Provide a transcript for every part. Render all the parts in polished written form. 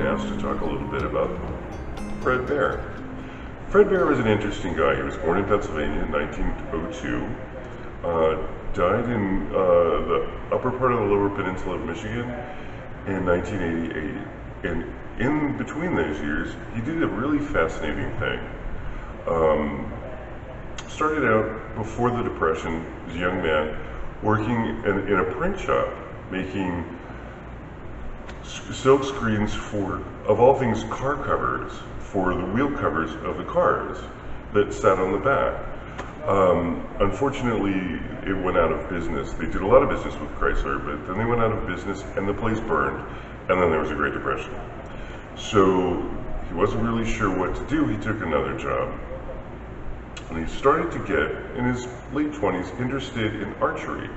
asked to talk a little bit about Fred Bear. Fred Bear was an interesting guy. He was born in Pennsylvania in 1902, died in the upper part of the lower peninsula of Michigan in 1988. And in between those years, he did a really fascinating thing. Started out before the Depression as a young man working in a print shop, making silk screens for, of all things, car covers for the wheel covers of the cars that sat on the back. Unfortunately, it went out of business. They did a lot of business with Chrysler, but then they went out of business and the place burned, and then there was a Great Depression. So he wasn't really sure what to do. He took another job. And he started to get, in his late 20s, interested in archery.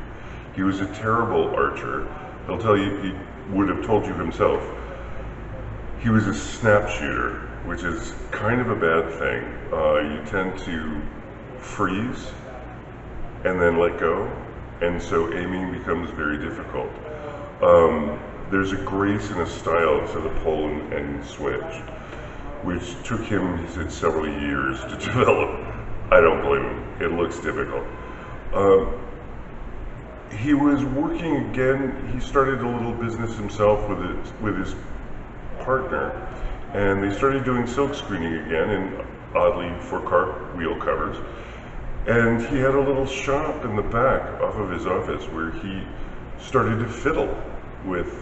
He was a terrible archer. He'll tell you, he would have told you himself, he was a snap shooter, which is kind of a bad thing. You tend to freeze and then let go, and so aiming becomes very difficult. There's a grace and a style to the pull and switch, which took him, he said, several years to develop. I don't blame him. It looks difficult. He was working again. He started a little business himself with his partner, and they started doing silk screening again, and oddly for car wheel covers. And he had a little shop in the back off of his office where he started to fiddle with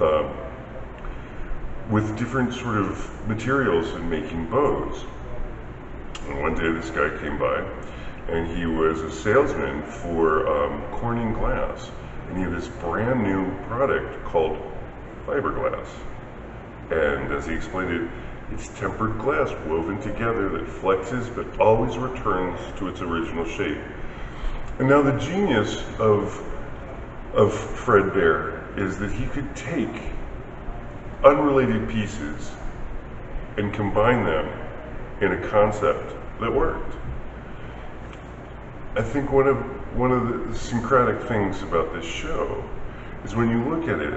different sort of materials and making bows. And one day this guy came by, and he was a salesman for Corning Glass, and he had this brand new product called fiberglass. And as he explained it, it's tempered glass woven together that flexes but always returns to its original shape. And now the genius of Fred Bear is that he could take unrelated pieces and combine them in a concept that worked. I think one of the syncretic things about this show is when you look at it,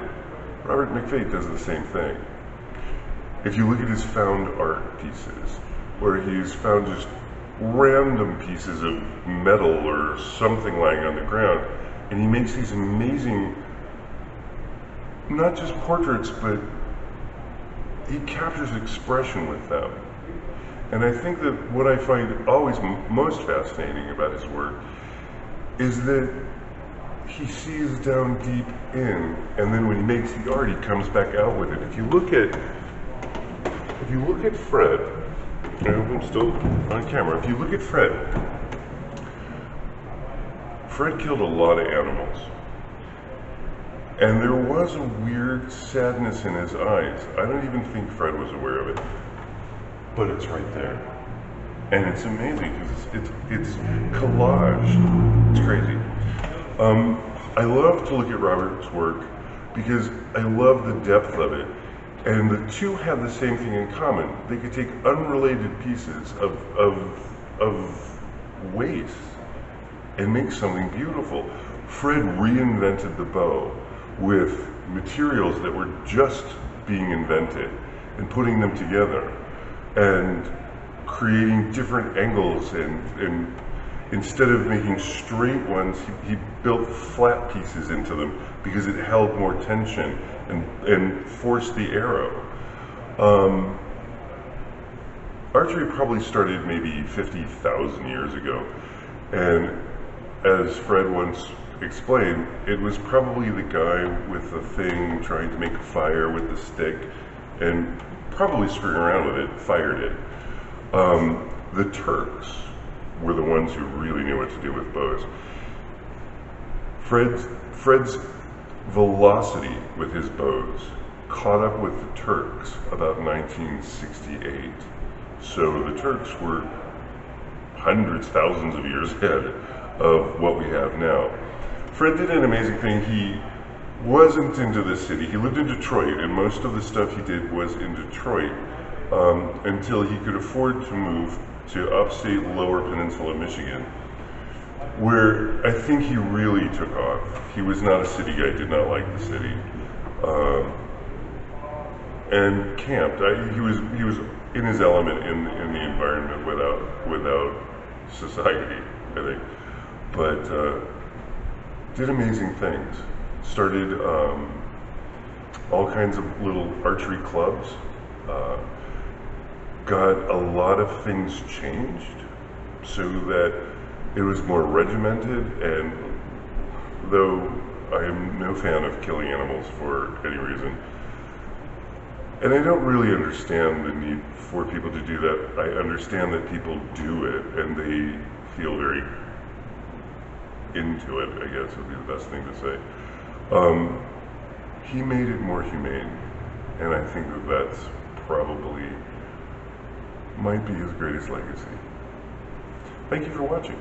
Robert McFate does the same thing. If you look at his found art pieces, where he's found just random pieces of metal or something lying on the ground, and he makes these amazing, not just portraits, but he captures expression with them. And I think that what I find always most fascinating about his work is that he sees down deep in, and then when he makes the art, he comes back out with it. If you look at Fred, I hope I'm still on camera. If you look at Fred killed a lot of animals. And there was a weird sadness in his eyes. I don't even think Fred was aware of it. But it's right there. And it's amazing because it's collage. It's crazy. I love to look at Robert's work because I love the depth of it. And the two have the same thing in common. They could take unrelated pieces of waste and make something beautiful. Fred reinvented the bow with materials that were just being invented and putting them together and creating different angles, and instead of making straight ones, he built flat pieces into them because it held more tension and forced the arrow. Archery probably started maybe 50,000 years ago, and as Fred once explained, it was probably the guy with the thing trying to make a fire with the stick and probably screwing around with it, fired it. The Turks were the ones who really knew what to do with bows. Fred's velocity with his bows caught up with the Turks about 1968. So the Turks were hundreds, thousands of years ahead of what we have now. Fred did an amazing thing. He wasn't into the city. He lived in Detroit, and most of the stuff he did was in Detroit until he could afford to move to upstate lower peninsula Michigan, where I think he really took off. He was not a city guy, did not like the city. and camped. He was in his element in the environment without society, I think. But did amazing things. Started all kinds of little archery clubs. Got a lot of things changed so that it was more regimented, and though I am no fan of killing animals for any reason, and I don't really understand the need for people to do that. I understand that people do it and they feel very into it, I guess would be the best thing to say. He made it more humane, and I think that that's probably might be his greatest legacy. Thank you for watching.